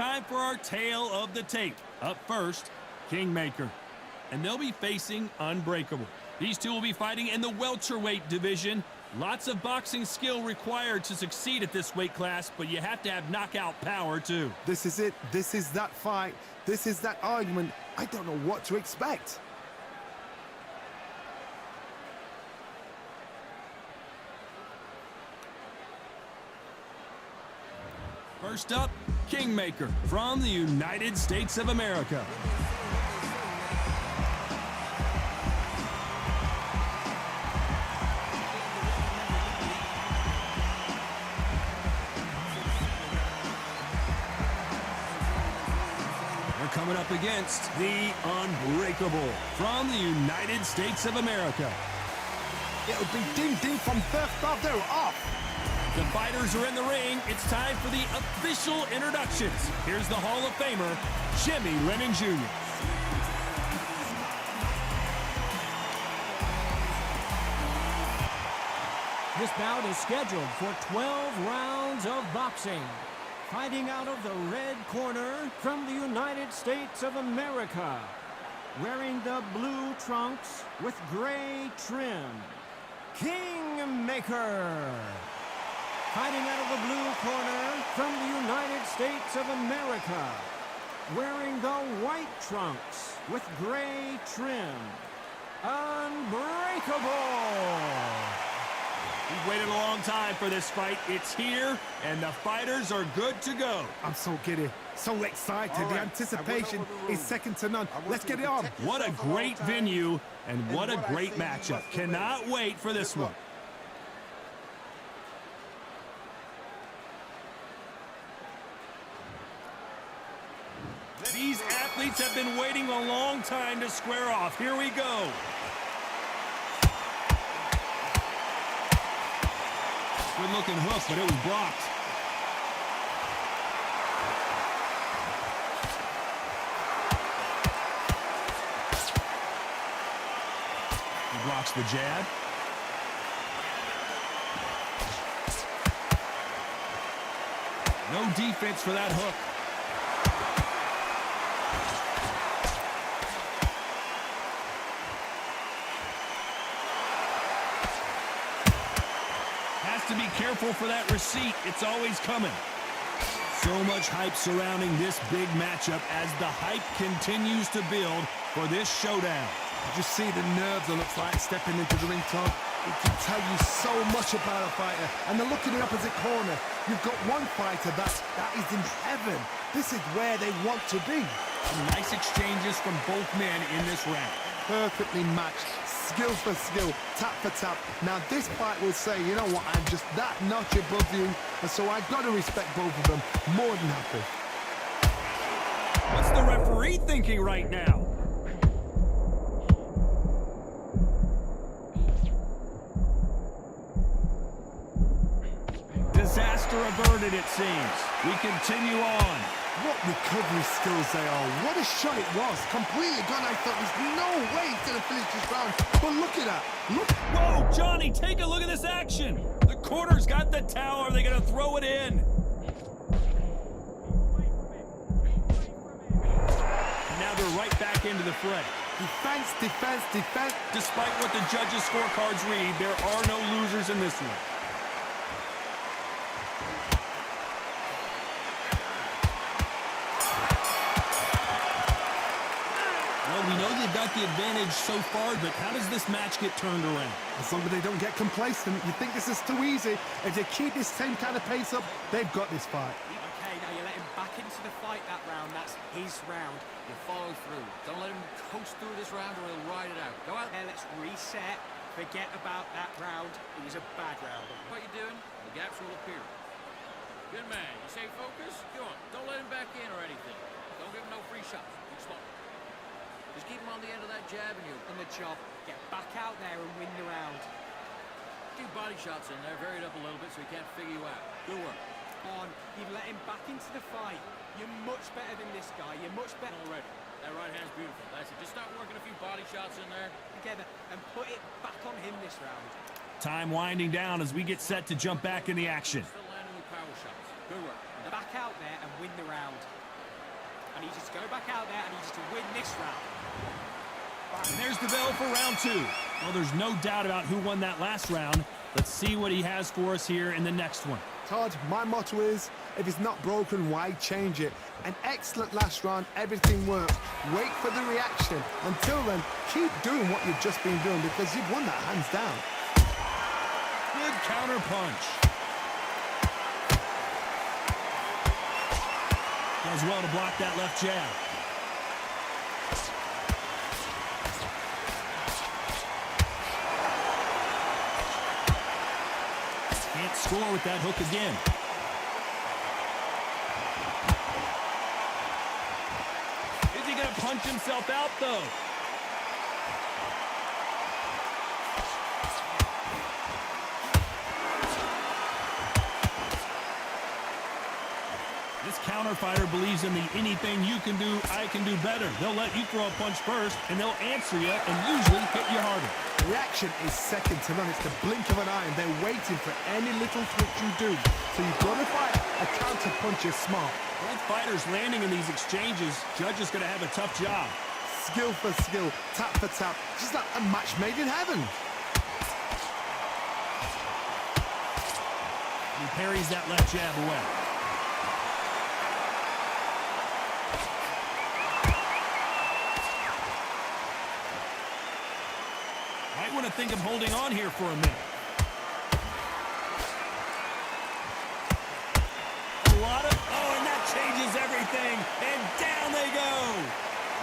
time for our tale of the tape. Up first, Kingmaker. And they'll be facing Unbreakable. These two will be fighting in the welterweight division. Lots of boxing skill required to succeed at this weight class, but you have to have knockout power too. This is it. This is that fight. This is that argument. I don't know what to expect. First up, Kingmaker from the United States of America. They're coming up against the Unbreakable from the United States of America. It'll be ding-ding from first off. They're off. The fighters are in the ring. It's time for the official introductions. Here's the Hall of Famer, Jimmy Lennon Jr. This bout is scheduled for 12 rounds of boxing. Fighting out of the red corner from the United States of America. Wearing the blue trunks with gray trim, Kingmaker. Fighting out of the blue corner from the United States of America. Wearing the white trunks with gray trim, Unbreakable. We've waited a long time for this fight. It's here, and the fighters are good to go. I'm so giddy, so excited. The anticipation is second to none. Let's get it on. What a great venue, and what a great matchup. Cannot wait for this one. These athletes have been waiting a long time to square off. Here we go. Good-looking hook, but it was blocked. He blocks the jab. No defense for that hook. To be careful for that receipt. It's always coming. So much hype surrounding this big matchup as the hype continues to build for this showdown. You just see the nerves on the fight stepping into the ring, Tom. It can tell you so much about a fighter. And then look in the opposite corner. You've got one fighter that is in heaven. This is where they want to be. Some nice exchanges from both men in this round. Perfectly matched. Skill for skill, tap for tap. Now this fight will say, you know what, I'm just that notch above you, and so I've got to respect both of them. More than happy. What's the referee thinking right now? Disaster averted, it seems. We continue on. What recovery skills they are. What a shot it was. Completely gone. I thought there's no way he's going to finish this round. But look at that. Look. Whoa, Johnny, take a look at this action. The corner's got the towel. Are they going to throw it in? Now they're right back into the fray. Defense, defense, defense. Despite what the judges' scorecards read, there are no losers in this one. We know they've got the advantage so far, but how does this match get turned around? As long as they don't get complacent, you think this is too easy. If they keep this same kind of pace up, they've got this fight. Okay, now you let him back into the fight that round. That's his round. You follow through. Don't let him coast through this round or he'll ride it out. Go out there, let's reset. Forget about that round. It was a bad round. What you doing? The gaps will appear. Good man. You stay focused? Go on. Don't let him back in or anything. Don't give him no free shots. Keep smart. Just keep him on the end of that jab and you'll win the job. Get back out there and win the round. A few body shots in there, varied up a little bit so he can't figure you out. Good work. On, you've let him back into the fight. You're much better than this guy. You're much better already. That right hand's beautiful. That's it. Just start working a few body shots in there. Together and put it back on him this round. Time winding down as we get set to jump back in the action. Still landing with power shots. Good work. Back out there and win the round. I need you to go back out there. I need you to win this round. And there's the bell for round 2. Well, there's no doubt about who won that last round. Let's see what he has for us here in the next one. Todd, my motto is, if it's not broken, why change it? An excellent last round, everything worked. Wait for the reaction. Until then, keep doing what you've just been doing because you've won that hands down. Good counter punch. Does well to block that left jab. Can't score with that hook again. Is he going to punch himself out, though? This counter fighter believes in the anything you can do, I can do better. They'll let you throw a punch first, and they'll answer you and usually hit you harder. Reaction is second to none. It's the blink of an eye, and they're waiting for any little twitch you do. So you've got to fight. A counter punch is smart. Both fighters landing in these exchanges. Judge is going to have a tough job. Skill for skill, tap for tap. Just like a match made in heaven. He parries that left jab away. Might want to think of holding on here for a minute. A lot of... Oh, and that changes everything. And down they go.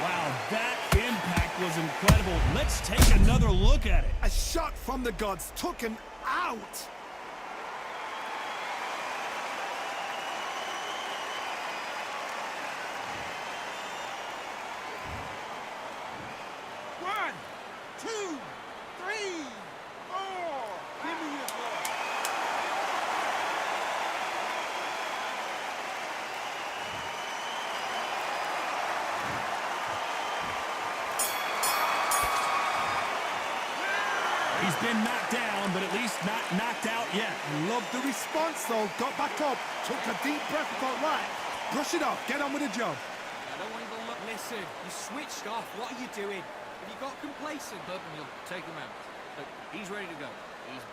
Wow, that impact was incredible. Let's take another look at it. A shot from the gods took him out. One, two, three, four. Give me your ball. He's been knocked down, but at least not knocked out yet. Loved the response though. Got back up, took a deep breath, thought, right, brush it off, get on with the job. I don't want you to look. Listen, you switched off. What are you doing? Have you got complacent? Look, and you'll take him out. Look, he's ready to go.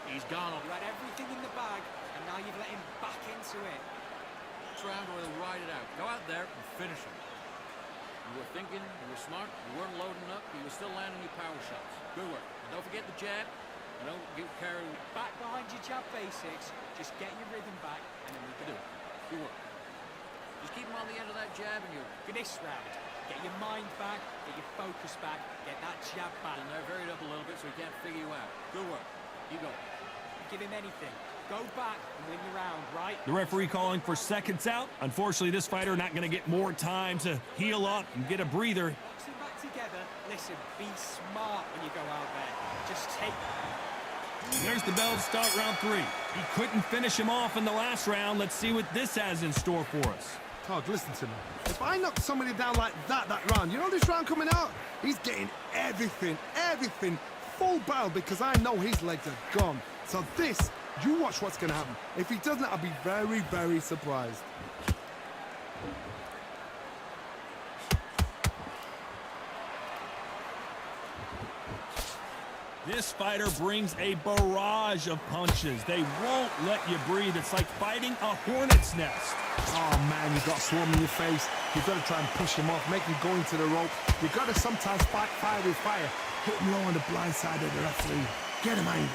He's gone on. You had everything in the bag, and now you've let him back into it. Next round, or he'll ride it out. Go out there and finish him. You were thinking, you were smart, you weren't loading up, you were still landing your power shots. Good work. And don't forget the jab. And don't get carried. Back behind your jab basics. Just get your rhythm back, and then we Do go. it. Good work. Just keep him on the end of that jab, and you're For this round, get your mind back, get your focus back, get that jab back. in there, varied up a little bit so he can't figure you out. Good work. You go. Give him anything. Go back and win your round, right? The referee calling for seconds out. Unfortunately, this fighter not going to get more time to heal up and get a breather. Box them back together. Listen, be smart when you go out there. Just take... There's the bell to start round 3. He couldn't finish him off in the last round. Let's see what this has in store for us. Todd, listen to me. If I knock somebody down like that round, you know this round coming out? He's getting everything, full barrel because I know his legs are gone. So this, you watch what's going to happen. If he doesn't, I'll be very, very surprised. This fighter brings a barrage of punches. They won't let you breathe. It's like fighting a hornet's nest. Oh man, you've got a swarm in your face. You've got to try and push him off, make him go into the rope. You've got to sometimes fight fire with fire. Hit him low on the blind side of the referee. Get him angry.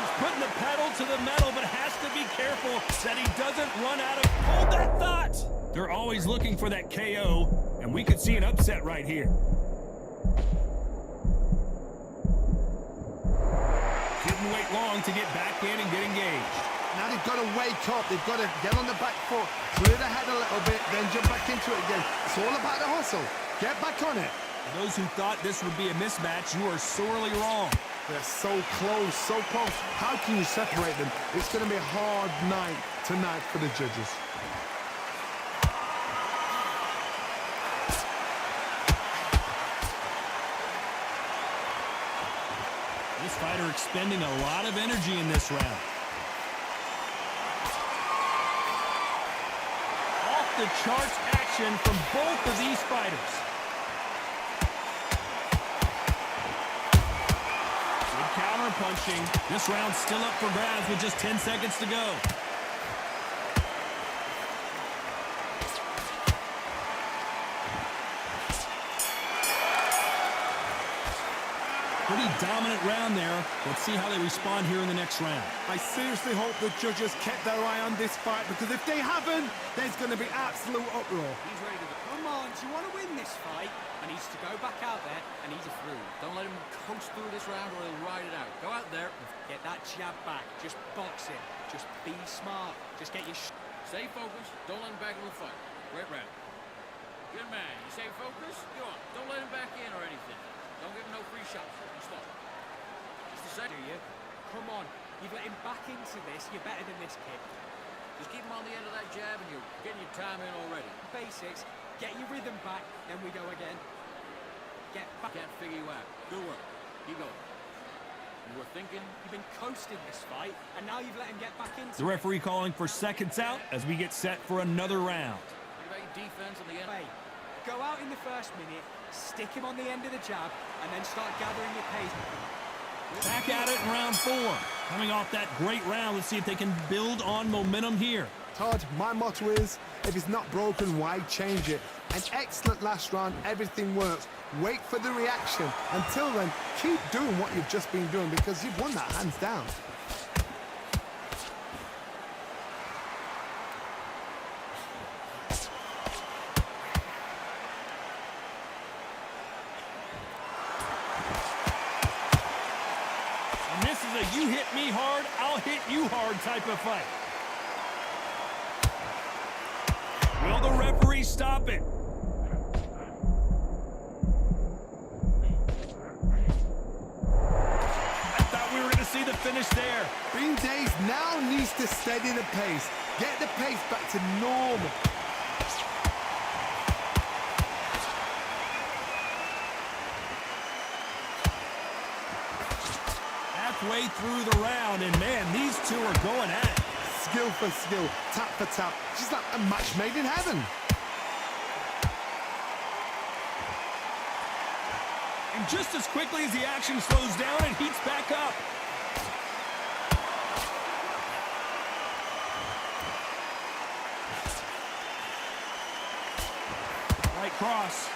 He's putting the pedal to the metal, but has to be careful that he doesn't run out of... Hold that thought! They're always looking for that KO, and we could see an upset right here. Didn't wait long to get back in and get engaged. Now they've got to wake up. They've got to get on the back foot, clear the head a little bit, then jump back into it again. It's all about the hustle. Get back on it. For those who thought this would be a mismatch, you are sorely wrong. They're so close, so close. How can you separate them? It's going to be a hard night tonight for the judges. This fighter expending a lot of energy in this round. off-the-charts action from both of these fighters. Good counter-punching. This round's still up for grabs with just 10 seconds to go. Pretty dominant round there. Let's see how they respond here in the next round. I seriously hope the judges kept their eye on this fight, because if they haven't, there's going to be absolute uproar. He's ready to go. Come on, do you want to win this fight? And he's to go back out there, and he's a through. Don't let him coast through this round or he'll ride it out. Go out there and Get that jab back. Just box it. Just be smart. Just get your stay focused. Don't let him back into the fight. Right round. Good man. You stay focused? Go on. Don't let him back in or anything. Don't give him no free shots. Stop. It's the second. do you? Come on. You've let him back into this. You're better than this kid. Just keep him on the end of that jab and you're getting your time in already. Basics. Get your rhythm back. Then we go again. Get back. Can't figure you out. Good work. Keep going. You were thinking. You've been coasting this fight, and now you've let him get back into The referee calling for seconds out as we get set for another round. Think about your defense on the end. Hey, go out in the first minute, stick him on the end of the jab, and then start gathering your pace. Back at it in round 4. Coming off that great round, let's see if they can build on momentum here. Todd, my motto is, if it's not broken, why change it? An excellent last round, everything works. Wait for the reaction. Until then, keep doing what you've just been doing, because you've won that hands down. And this is a you hit me hard, I'll hit you hard type of fight. Will the referee stop it? I thought we were going to see the finish there. Bean Days now needs to steady the pace. Get the pace back to normal. Halfway through the round, and man, these two are going at it. Skill for skill, tap for tap. She's like a match made in heaven. And just as quickly as the action slows down, it heats back up. Right cross.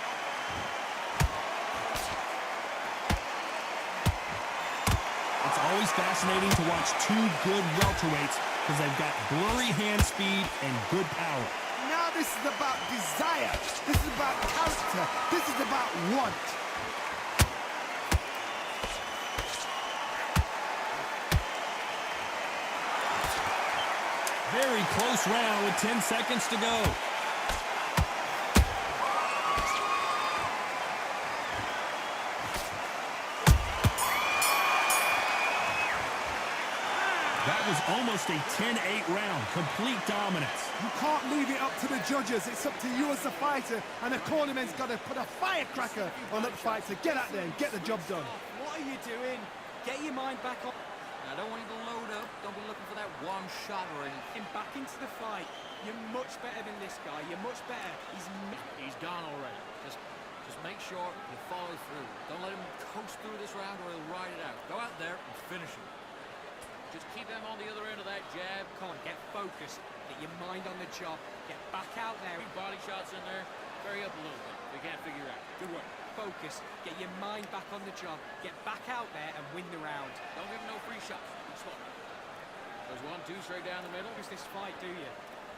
It's always fascinating to watch two good welterweights because they've got blurry hand speed and good power. Now this is about desire. This is about character. This is about want. Very close round with 10 seconds to go. That was almost a 10-8 round, complete dominance. You can't leave it up to the judges. It's up to you as the fighter, and the cornerman's got to put a firecracker on that fight to get out there and get the job done. What are you doing? Get your mind back on. I don't want you to load up. Don't be looking for that one shot or anything. Him back into the fight. You're much better than this guy. You're much better. He's gone already. Just make sure you follow through. Don't let him coast through this round or he'll ride it out. Go out there and finish him. Just keep them on the other end of that jab. Come on, get focused. Get your mind on the job. Get back out there. Big body shots in there. Vary up a little bit. They can't figure out. Good work. Focus. Get your mind back on the job. Get back out there and win the round. Don't give him no free shots. Be slow. There's 1-2 straight down the middle. Lose this fight, do you?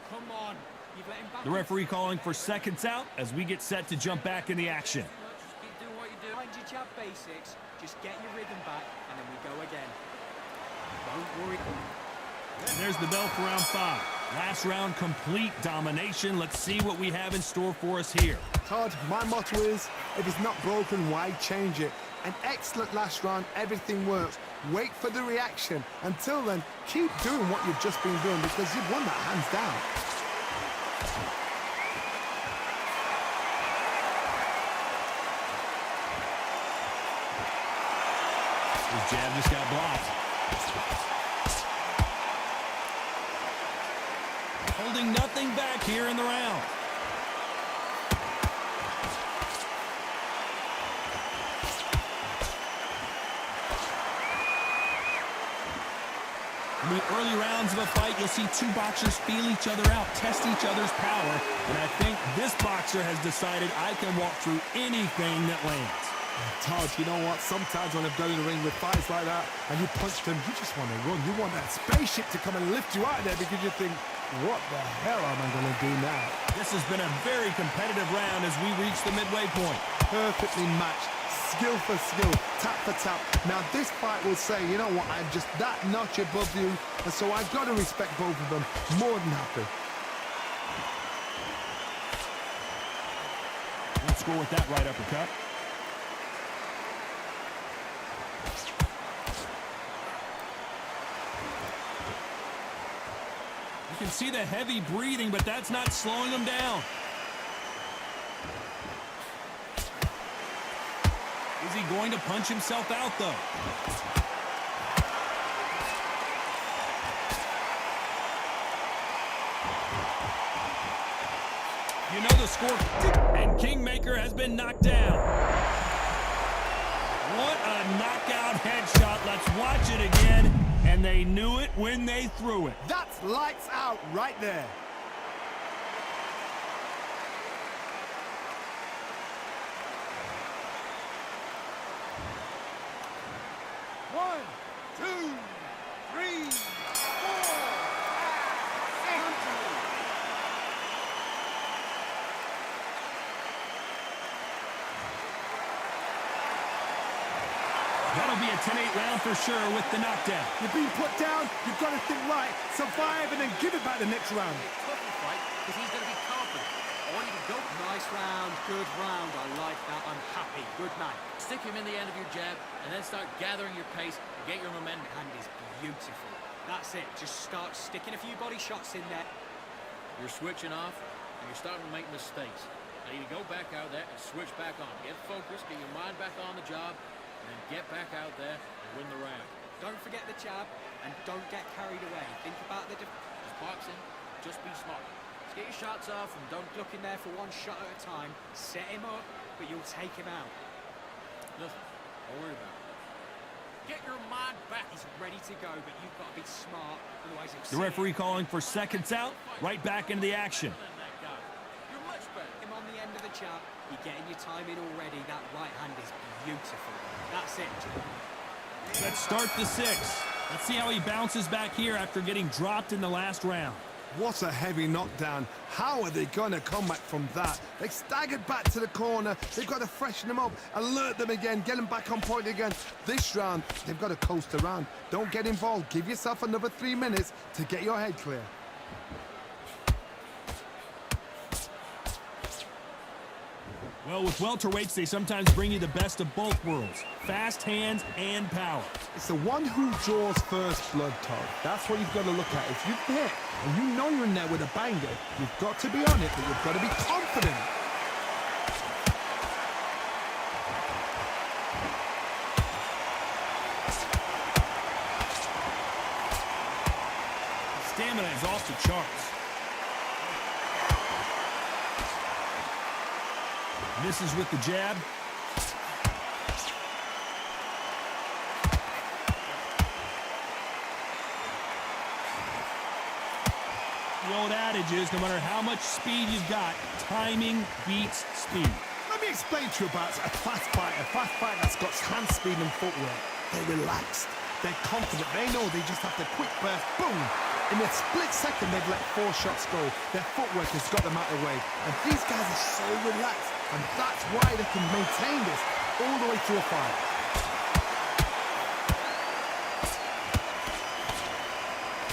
Come on. You've let him back. The referee calling for seconds out as we get set to jump back in the action. Just keep doing what you do. Find your jab basics. Just get your rhythm back, and then we go again. Don't worry. And there's the bell for round 5. Last round, complete domination. Let's see what we have in store for us here. Todd, my motto is, if it's not broken, why change it? An excellent last round, everything works. Wait for the reaction. Until then, keep doing what you've just been doing, because you've won that hands down. His jab just got blocked. Holding nothing back here in the round. In the early rounds of a fight, you'll see two boxers feel each other out, test each other's power, and I think this boxer has decided I can walk through anything that lands. Todd, you know what? Sometimes when I've gone in the ring with fights like that and you punch them, you just want to run. You want that spaceship to come and lift you out of there because you think, what the hell am I going to do now? This has been a very competitive round as we reach the midway point. Perfectly matched, skill for skill, tap for tap. Now this fight will say, you know what, I'm just that notch above you, and so I've got to respect both of them. More than happy. Let's score with that right uppercut. You can see the heavy breathing, but that's not slowing him down. Is he going to punch himself out, though? You know the score. And Kingmaker has been knocked down. What a knockout headshot. Let's watch it again. And they knew it when they threw it. That's lights out right there. One, two, three, four. That'll be a 10-8 round for sure with the knockdown. You're being put down, you've got to think right, survive, and then give it back the next round. Tough fight because he's going to be confident. I want you to go. Nice round, good round. I like that. I'm happy. Good man. Stick him in the end of your jab, and then start gathering your pace and get your momentum. Hand is beautiful. That's it. Just start sticking a few body shots in there. You're switching off, and you're starting to make mistakes. I need to go back out there and switch back on. Get focused, get your mind back on the job, and then get back out there and win the round. Don't forget the jab, and don't get carried away. Think about the... It's boxing. Just be smart. Just get your shots off and don't Look in there for one shot at a time. Set him up, but you'll take him out. Listen, don't worry about it. Get your mind back. He's ready to go, but you've got to be smart. Otherwise, The referee calling for seconds out. Right back into the action. You're much better. him on the end of the jab. You're getting your time in already. That right hand is beautiful. That's it. Let's start the sixth. Let's see how he bounces back here after getting dropped in the last round. What a heavy knockdown. How are they going to come back from that? They staggered back to the corner. They've got to freshen them up, alert them again, get them back on point again. This round, they've got to coast around. Don't get involved. Give yourself another 3 minutes to get your head clear. Well, with welterweights, they sometimes bring you the best of both worlds. Fast hands and power. It's the one who draws first blood, Todd. That's what you've got to look at. If you've hit and you know you're in there with a banger, you've got to be on it, but you've got to be confident. Stamina is off the charts. Misses with the jab. The old adage is, no matter how much speed you've got, timing beats speed. Let me explain to you about a fast fighter that's got hand speed and footwork. They're relaxed, they're confident, they know they just have to quick burst, boom! In a split second, they've let 4 shots go. Their footwork has got them out of the way. And these guys are so relaxed, and that's why they can maintain this all the way through a fight.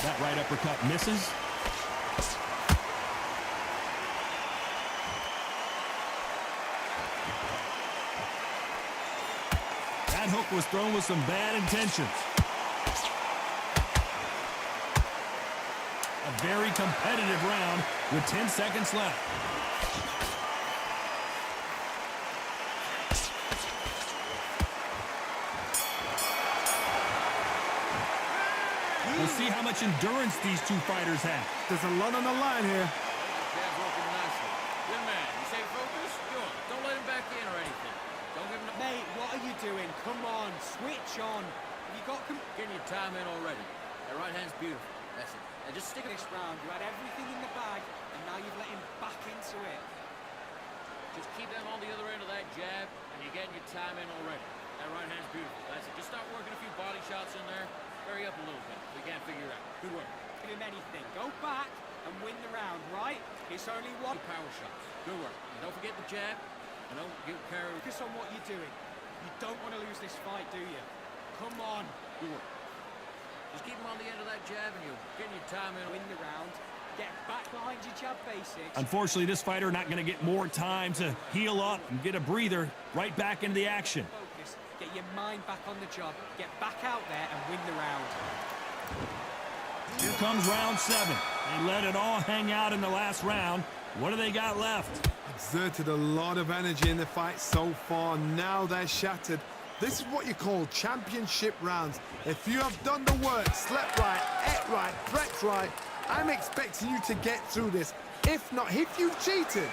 That right uppercut misses. That hook was thrown with some bad intentions. A very competitive round with 10 seconds left. The see how much endurance these two fighters have. There's a lot on the line here. Jab's working nicely. Good man. You stay focused? Good. Don't let him back in or anything. Don't give him the... Mate, what are you doing? Come on, switch on. You got... Getting your time in already. That right hand's beautiful. That's it. Now just stick it. This round, you had everything in the bag, and now you've let him back into it. Just keep them on the other end of that jab, and you're getting your time in already. That right hand's beautiful. That's it. Just start working a few body shots in there. Hurry up a little bit. We can't figure it out. Good work. Give him anything. Go back and win the round, right? It's only one. Good power shots. Good work. And don't forget the jab. And don't get carried. Focus on what you're doing. You don't want to lose this fight, do you? Come on. Good work. Just keep him on the end of that jab, and you're getting your time in. Win the round. Get back behind your jab basics. Unfortunately, this fighter not going to get more time to heal up and get a breather. Right back into the action. Focus. Get your mind back on the job. Get back out there and win the round. Here comes round 7. They let it all hang out in the last round. What do they got left? Exerted a lot of energy in the fight so far. Now they're shattered. This is what you call championship rounds. If you have done the work, slept right, ate right, prepped right, I'm expecting you to get through this. If not, if you've cheated,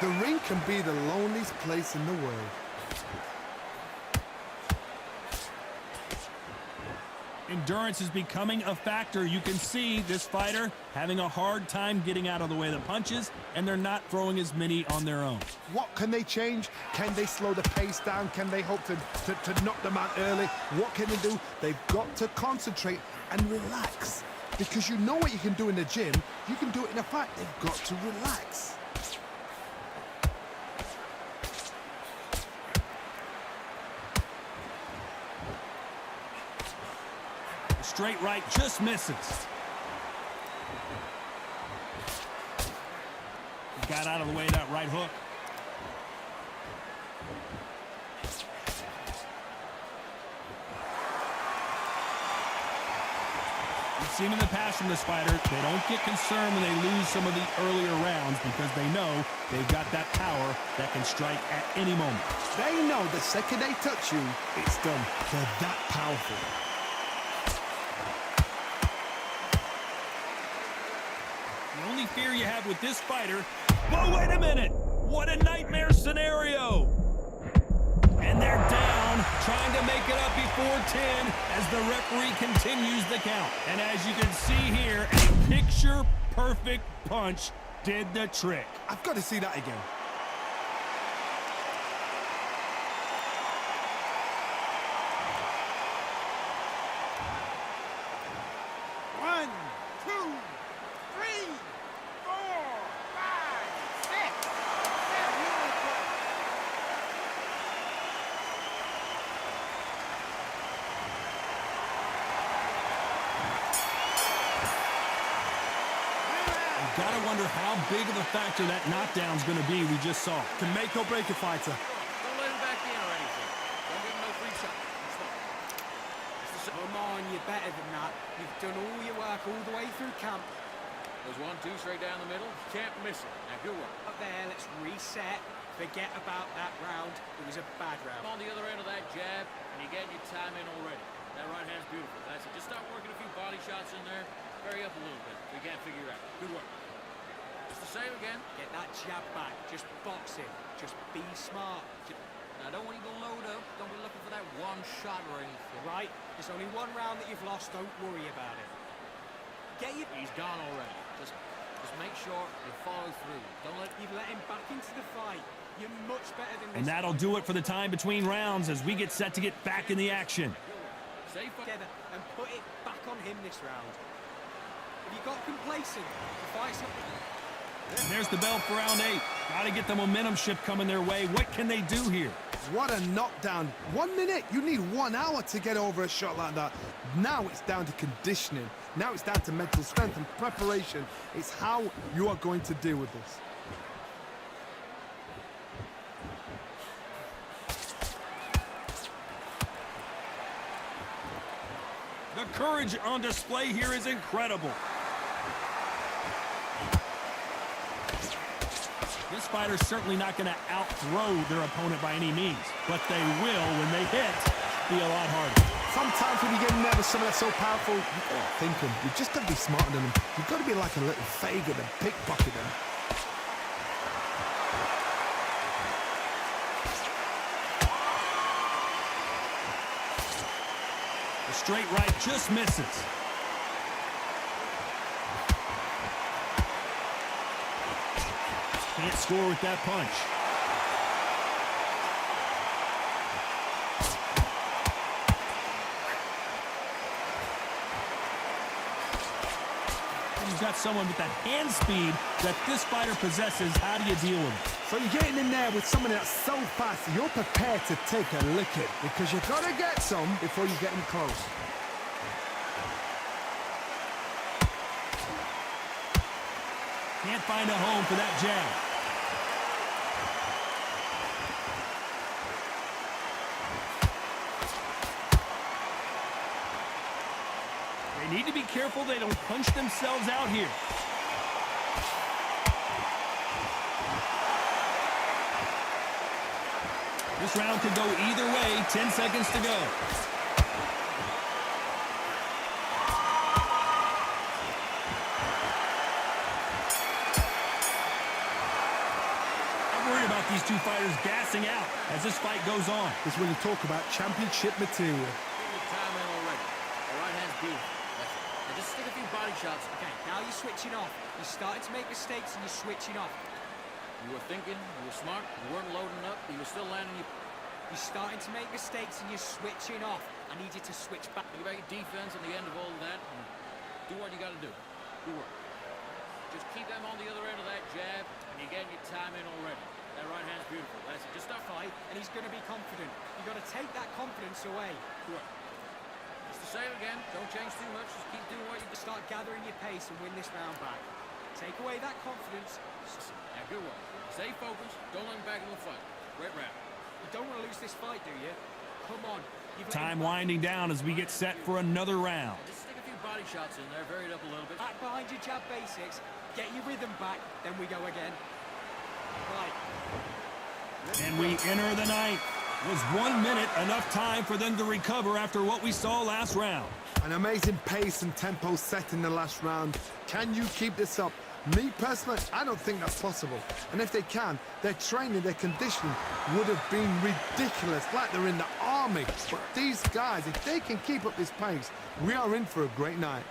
the ring can be the loneliest place in the world. Endurance is becoming a factor. You can see this fighter having a hard time getting out of the way of the punches, and they're not throwing as many on their own. What can they change? Can they slow the pace down? Can they hope to knock them out early? What can they do? They've got to concentrate and relax. Because you know what you can do in the gym, you can do it in a fight. They've got to relax. Straight right just misses. Got out of the way of that right hook. We've seen in the past from this fighter, they don't get concerned when they lose some of the earlier rounds because they know they've got that power that can strike at any moment. They know the second they touch you, it's done. They're that powerful. The only fear you have with this fighter... Whoa, wait a minute! What a nightmare scenario! And they're down, trying to make it up before 10 as the referee continues the count. And as you can see here, a picture-perfect punch did the trick. I've got to see that again. One, two, three, four, five, six, seven, 8. Gotta wonder how big of a factor that knockdown's gonna be we just saw. Can make or break a fighter. Don't let him back in or anything. Don't give him no free shot. Come on, you're better than that. You've done all your work all the way through camp. There's 1, 2 straight down the middle. Can't miss it. Now, good work. Up there, let's reset. Forget about that round. It was a bad round. On the other end of that jab, and you're getting your time in already. That right hand's beautiful. That's it. Just start working a few body shots in there. Hurry up a little bit. We can't figure it out. Good work. Just the same again. Get that jab back. Just box him. Just be smart. Now, I don't want you to load up. Don't be looking for that one shot or anything. Right? There's only one round that you've lost. Don't worry about it. Get your... He's gone already. Just make sure you follow through. Don't let... You've let him back into the fight. You're much better than this. And that'll do it for the time between rounds as we get set to get back in the action. Stay together and put it back on him this round. Have you got complacent? The fight's not... And there's the bell for round 8. Gotta get the momentum shift coming their way. What can they do here? What a knockdown. 1 minute. You need 1 hour to get over a shot like that. Now it's down to conditioning. Now it's down to mental strength and preparation. It's how you are going to deal with this. The courage on display here is incredible. This fighter's certainly not going to out-throw their opponent by any means, but they will, when they hit, be a lot harder. Sometimes when you get in there with someone that's so powerful, you've got to think them. You've just got to be smarter than them. You've got to be like a little faggot and pickpocket them. The straight right just misses. Can't score with that punch. He's got someone with that hand speed that this fighter possesses. How do you deal with it? So you're getting in there with someone that's so fast, you're prepared to take a licking because you've got to get some before you get him close. Can't find a home for that jab. They need to be careful they don't punch themselves out here. This round could go either way. 10 seconds to go. I'm worried about these two fighters gassing out as this fight goes on. This is when you talk about championship material. Give your time in already. The right hand's beautiful. That's it. Now just stick a few body shots. Okay, now you're switching off. You're starting to make mistakes and you're switching off. You were thinking, you were smart, you weren't loading up, you were still landing your... You're starting to make mistakes and you're switching off. I need you to switch back. Think about your defense at the end of all of that. And do what you got to do. Good work. Just keep them on the other end of that jab, and you're getting your time in already. That right hand's beautiful. That's it. Just stop Fight, and he's going to be confident. You've got to take that confidence away. Good work. Just to say it again, don't change too much. Just keep doing what you do. Start gathering your pace and win this round back. Take away that confidence. Now, good work. Stay focused. Don't let him back in the fight. Great round. You don't want to lose this fight, do you? Come on. Time winding down as we get set for another round. Just stick a few body shots in there, vary it up a little bit. Back behind your jab basics. Get your rhythm back. Then we go again. Right. And we enter the ninth. Was 1 minute enough time for them to recover after what we saw last round? An amazing pace and tempo set in the last round. Can you keep this up? Me personally, I don't think that's possible. And if they can, their training, their conditioning would have been ridiculous, like they're in the army. But these guys, if they can keep up this pace, we are in for a great night.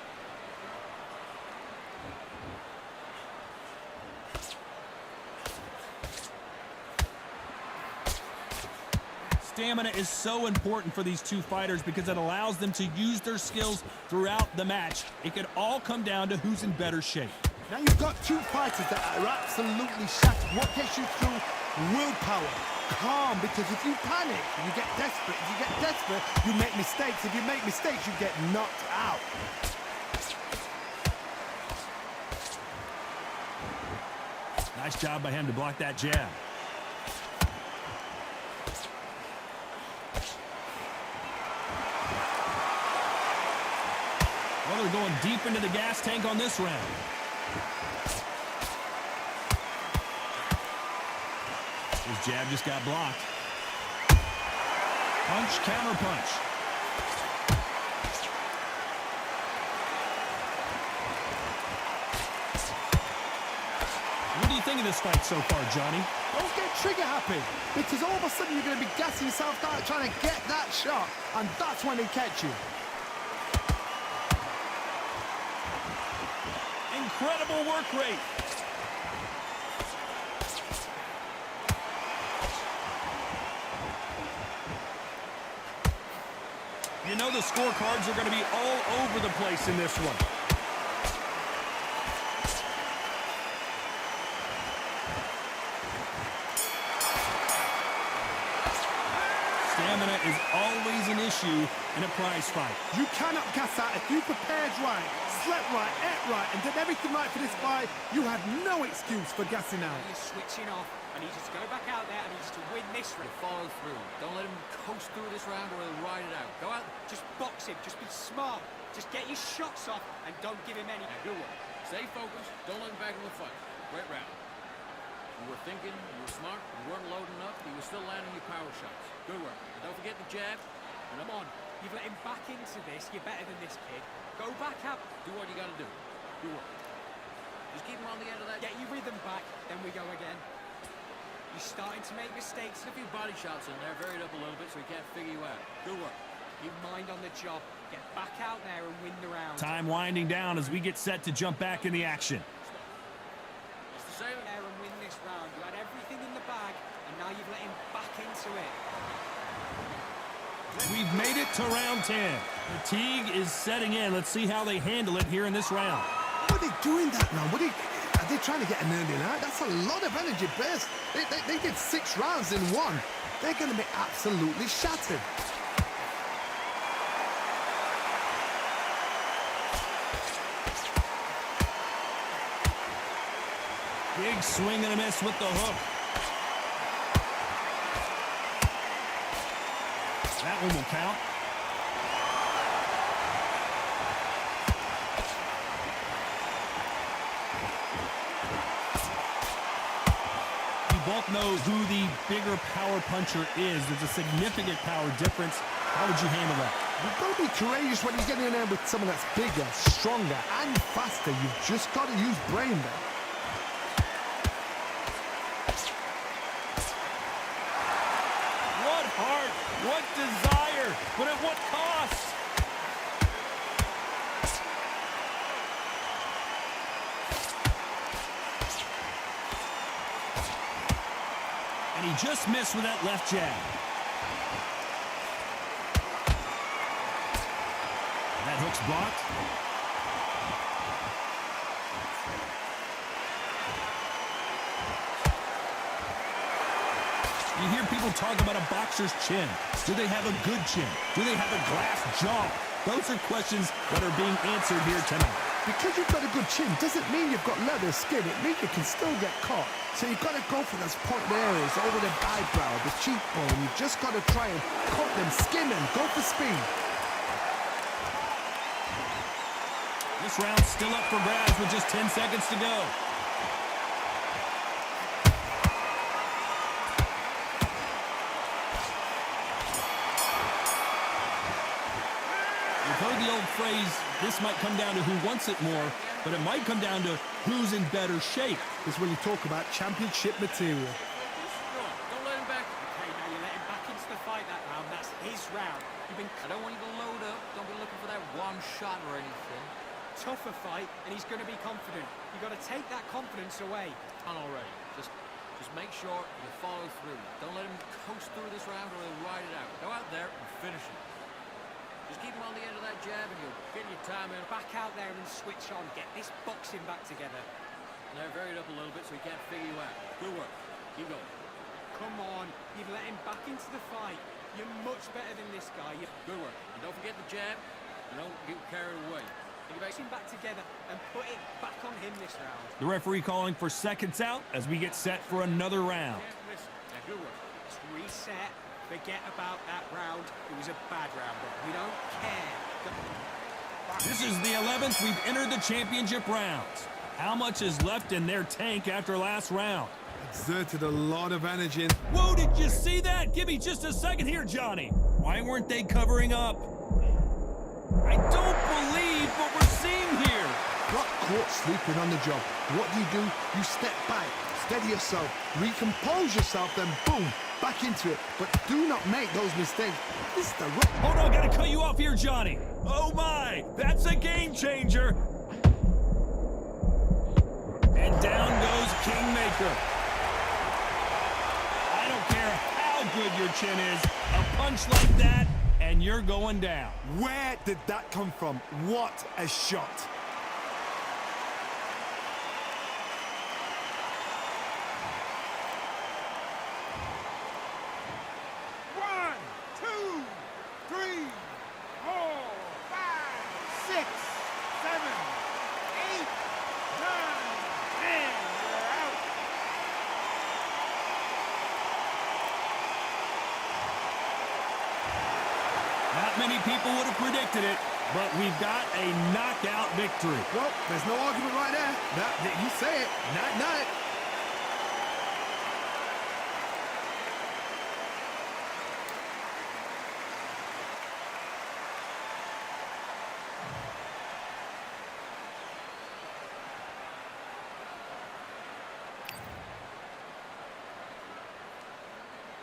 Stamina is so important for these two fighters because it allows them to use their skills throughout the match. It could all come down to who's in better shape. Now you've got two fighters that are absolutely shattered. What gets you through? Willpower. Calm, because if you panic, you get desperate. If you get desperate, you make mistakes. If you make mistakes, you get knocked out. Nice job by him to block that jab. Well, they're going deep into the gas tank on this round. His jab just got blocked. Punch, counter punch. What do you think of this fight so far, Johnny? Don't get trigger happy, because all of a sudden you're going to be gassing yourself out trying to get that shot, and that's when they catch you. Incredible work rate. You know the scorecards are going to be all over the place in this one. Stamina is always an issue in a prize fight. You cannot gas out. If you prepared right, slept right, ate right, and did everything right for this fight, you have no excuse for gassing out. You're switching off. I need you to go back out there. I need you to win this round. Follow through. Don't let him coast through this round or he'll ride it out. Go out. Just box him. Just be smart. Just get your shots off and don't give him any. Now, good work. Stay focused. Don't let him back in the fight. Great round. You were thinking, you were smart, you weren't loading up, you were still landing your power shots. Good work. And don't forget the jab. Come on. You've let him back into this. You're better than this, kid. Go back out. Do what you got to do. Do what? Just keep him on the end of that. Get your rhythm back, then we go again. You're starting to make mistakes. A few body shots in there, varied up a little bit so he can't figure you out. Good work. Keep mind on the job. Get back out there and win the round. Time winding down as we get set to jump back in the action. It's the same. There and win this round. You had everything in the bag, and now you've let him back into it. We've made it to round 10. Fatigue is setting in. Let's see how they handle it here in this round. What are they doing that now? Are they trying to get an early night? That's a lot of energy burst. They did 6 rounds in one. They're going to be absolutely shattered. Big swing and a miss with the hook. That one will count. We both know who the bigger power puncher is. There's a significant power difference. How would you handle that? You've got to be courageous when you're getting in there with someone that's bigger, stronger, and faster. You've just got to use brain there. What heart, what desire, but at what cost? And he just missed with that left jab. That hook's blocked. You hear people talk about a boxer's chin. Do they have a good chin? Do they have a glass jaw? Those are questions that are being answered here tonight. Because you've got a good chin doesn't mean you've got leather skin. It means you can still get caught. So you've got to go for those point areas over the eyebrow, the cheekbone. You've just got to try and cut them, skin them, go for speed. This round's still up for grabs with just 10 seconds to go. You've heard the old phrase, this might come down to who wants it more, but it might come down to who's in better shape. It's when you talk about championship material. Don't let him back. Okay, now you let him back into the fight that round. That's his round. You've been I don't want you to load up. Don't be looking for that one shot or anything. tougher fight, and he's going to be confident. You've got to take that confidence away. On already. Just make sure you follow through. Don't let him coast through this round or he'll ride it out. Go out there and finish him. Just keep him on the end of that jab and you'll get your time in. Back out there and switch on. Get this boxing back together. They're varied up a little bit so he can't figure you out. Good work. Keep going. Come on. You've let him back into the fight. You're much better than this guy. Good work. And don't forget the jab. And don't get carried away. Get him back together and put it back on him this round. The referee calling for seconds out as we get set for another round. Listen. Now, good work. Just reset. Forget about that round. It was a bad round, but we don't care. This is the 11th. We've entered the championship rounds. How much is left in their tank after last round? Exerted a lot of energy. Whoa, did you see that? Give me just a second here, Johnny. Why weren't they covering up? I don't believe what we're seeing here. Got caught sleeping on the job. What do? You step back, steady yourself, recompose yourself, then boom, back into it. But do not make those mistakes. This is the Hold on, gotta cut you off here, Johnny. Oh my, that's a game changer. And down goes Kingmaker. I don't care how good your chin is, a punch like that, and you're going down. Where did that come from? What a shot. One, two, three, 4, 5, 6, 7, 8, 9, 10. You're out. Not many people would have predicted it, but we've got a knockout victory. Well, there's no argument right there. You say it. Night, night.